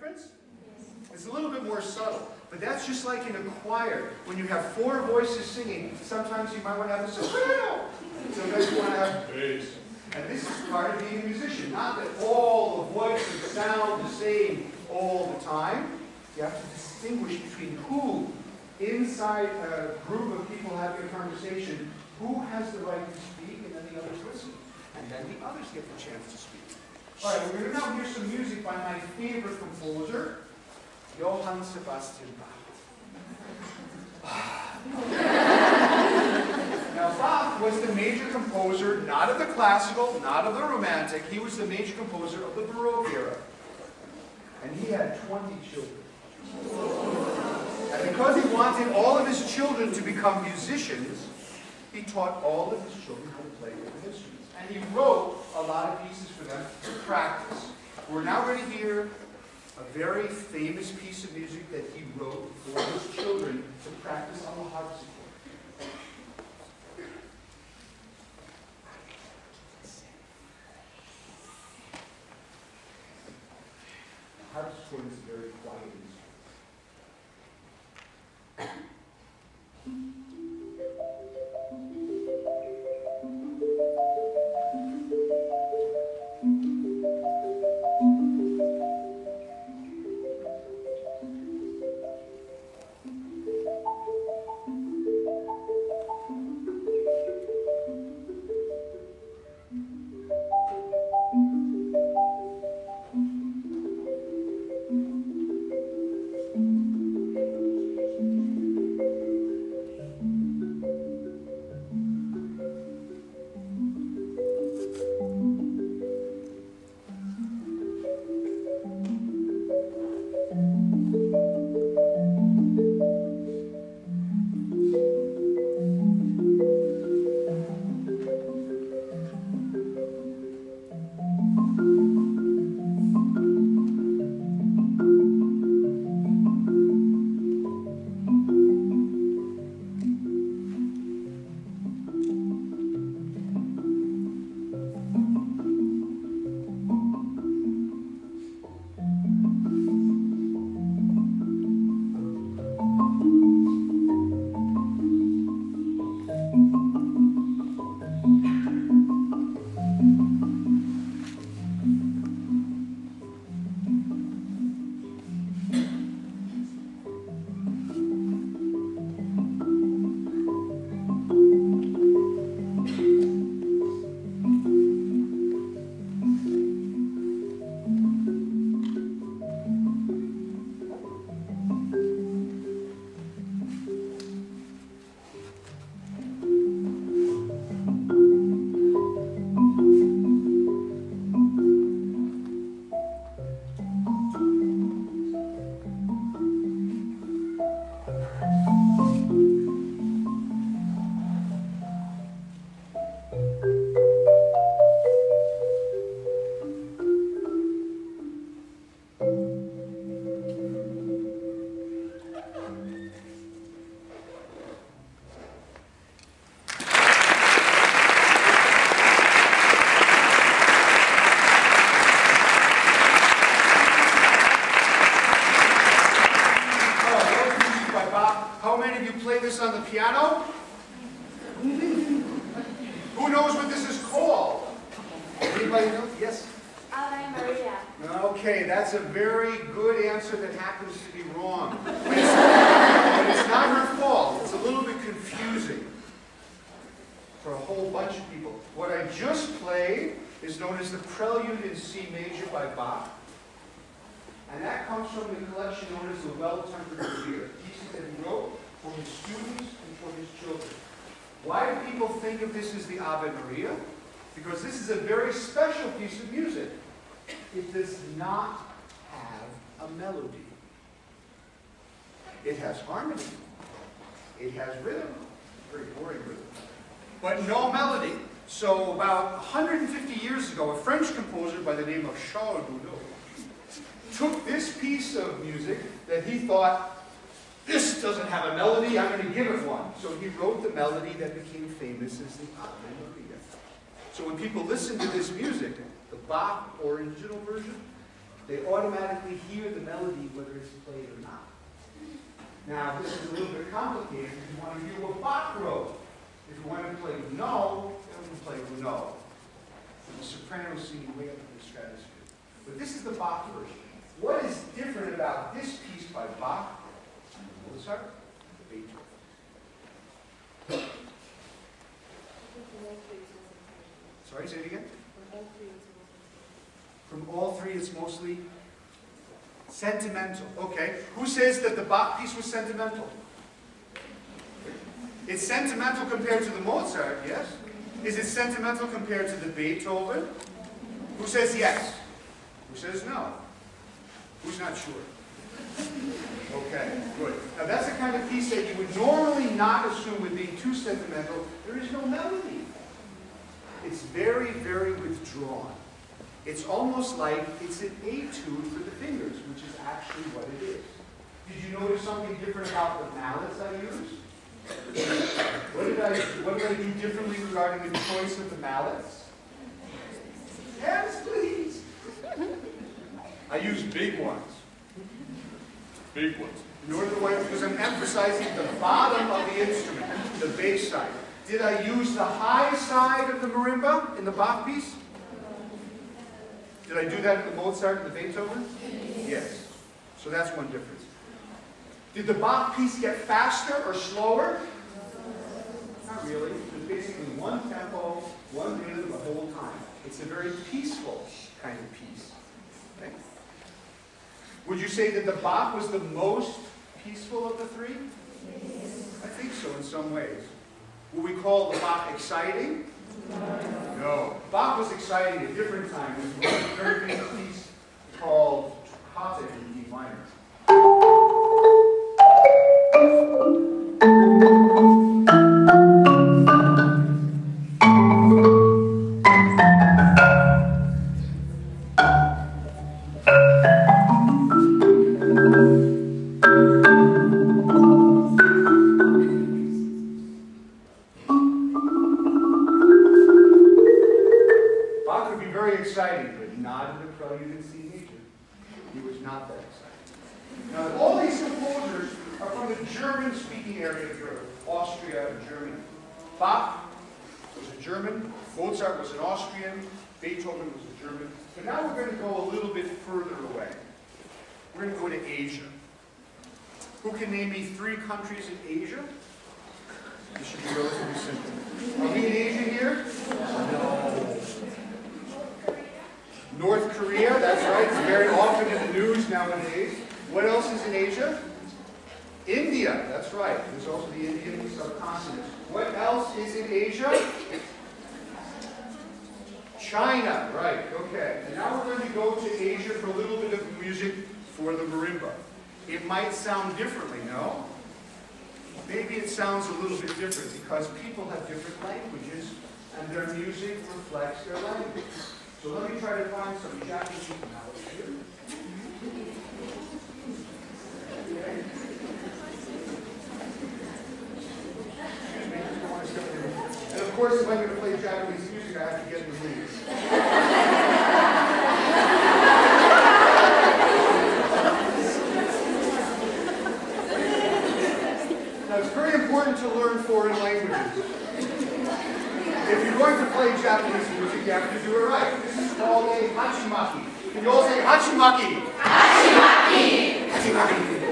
difference? It's a little bit more subtle, but that's just like in a choir. When you have four voices singing, sometimes you might want to have a soprano. Sometimes you want to have bass. And this is part of being a musician. Not that all the voices sound the same all the time. You have to distinguish between who, inside a group of people having a conversation, who has the right to speak, and then the others listen. And then the others get the chance to speak. All right, we're going to now hear some music by my favorite composer, Johann Sebastian Bach. Now, Bach was the major composer, not of the classical, not of the romantic. He was the major composer of the Baroque era. And he had 20 children. And because he wanted all of his children to become musicians, he taught all of his children how to play the instruments. And he wrote a lot of pieces for them to practice. We're now going to hear a very famous piece of music that he wrote for his children to practice on the harpsichord. The harpsichord is a very quiet instrument. On the piano? Who knows what this is called? Anybody know? Yes? Ave Maria. Okay, that's a very good answer that happens to be wrong. But it's not her fault. It's a little bit confusing for a whole bunch of people. What I just played is known as the Prelude in C major by Bach. And that comes from the collection known as the Well-Tempered Clavier, pieces that he wrote for his students and for his children. Why do people think of this as the Ave Maria? Because this is a very special piece of music. It does not have a melody. It has harmony. It has rhythm. Very boring rhythm. But no melody. So about 150 years ago, a French composer by the name of Charles Gounod took this piece of music that he thought, this doesn't have a melody, I'm going to give it one. So he wrote the melody that became famous as the Ave Maria. So when people listen to this music, the Bach original version, they automatically hear the melody whether it's played or not. Now, this is a little bit complicated if you want to hear what Bach wrote. If you want to play no, then we can play no. The soprano singing way up in the stratosphere. But this is the Bach version. What is different about this piece by Bach and Mozart? Beethoven. Sorry, say it again? From all three, it's mostly sentimental. Okay. Who says that the Bach piece was sentimental? It's sentimental compared to the Mozart, yes? Is it sentimental compared to the Beethoven? Who says yes? Who says no? Who's not sure? Okay, good. Now that's the kind of piece that you would normally not assume would be too sentimental. There is no melody. It's very, very withdrawn. It's almost like it's an etude for the fingers, which is actually what it is. Did you notice something different about the mallets I used? What did I do differently regarding the choice of the mallets? Yes, please. I used big ones. Big ones. In order to because I'm emphasizing the bottom of the instrument, the bass side. Did I use the high side of the marimba in the Bach piece? Did I do that in the Mozart and the Beethoven? Yes. So that's one difference. Did the Bach piece get faster or slower? Not really. It's basically one tempo, one rhythm the whole time. It's a very peaceful kind of piece. Okay. Would you say that the Bach was the most peaceful of the three? I think so in some ways. Would we call the Bach exciting? No. Bach was exciting at different times. It was a very famous piece called Toccata in D minor. Exciting, but not in the prelude in C major. He was not that exciting. Now, all these composers are from the German-speaking area of Europe, Austria and Germany. Bach was a German, Mozart was an Austrian, Beethoven was a German. But now we're going to go a little bit further away. We're going to go to Asia. Who can name me 3 countries in Asia? This should be relatively simple. Are we in Asia here? No. North Korea, that's right, it's very often in the news nowadays. What else is in Asia? India, that's right. There's also the Indian subcontinent. What else is in Asia? China, right, okay. And now we're going to go to Asia for a little bit of music for the marimba. It might sound differently, no? Maybe it sounds a little bit different because people have different languages and their music reflects their language. So let me try to find some Japanese melodies here. Okay. Excuse me, I want to step in. And of course, if I'm going to play Japanese music, I have to get in the mood. Now, it's very important to learn foreign languages. If you're going to play Japanese music, you have to do it right. This is called a hachimaki. Can you all say hachimaki? Hachimaki! Hachimaki!